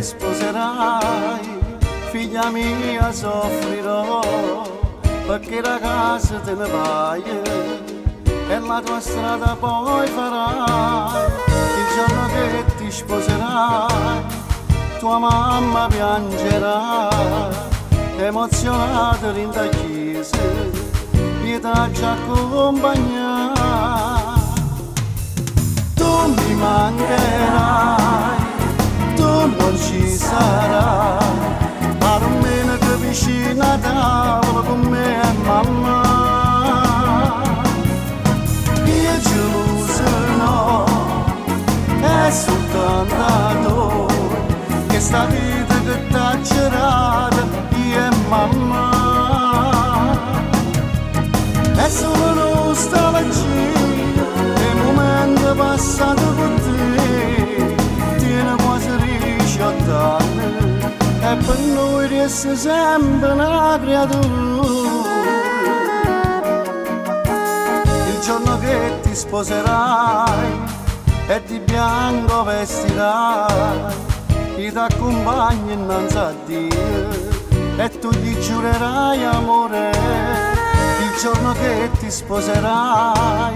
sposerai, figlia mia soffrirò, perché la casa te ne vai e la tua strada poi farai. Il giorno che ti sposerai, tua mamma piangerà, emozionata in da chiesa, pietà ci accompagnerà. Tu mi mancherai, tu non ci sarai, ma non meno che vicino a tavola con me e mamma. Io geloso no, è soltanto che sta vita che t'ha girata io e mamma. È solo nostalgia, è un momento passato con te, tiene quasi 18 anni, e per noi resta sempre una creatura. Il giorno che ti sposerai e di bianco vestirai, ti accompagni innanzi a Dio e tu gli giurerai amore. Il giorno che ti sposerai,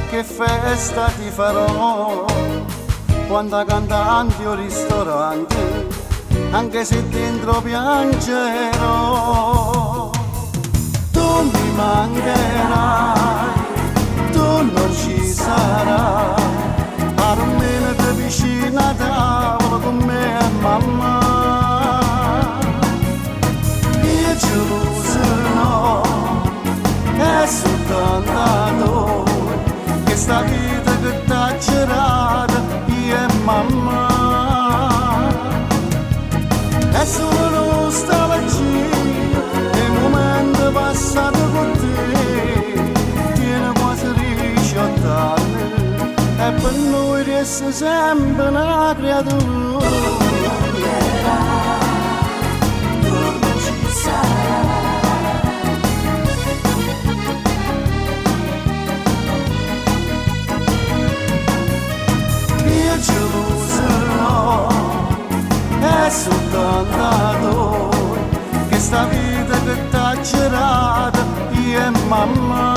che festa ti farò, quando cantanti o ristoranti, anche se dentro piangerò. Tu mi mancherai, tu non ci sarai, ma non meno che vicino a tavola con me e mamma. Io geloso no, è soltanto che sta vita che t'ha girata io e mamma. È solo nostalgia, è un momento passato con te, tiene quasi 18 anni, e per noi resta sempre una creatura. Tu non ci sarai. Geloso no, è soltanto che sta vita che t'ha girata io e mamma.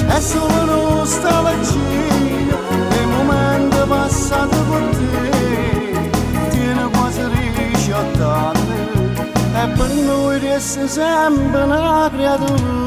È solo nostalgia, è un momento passato con te, tiene quasi 18 anni, e per noi resta sempre una creatura.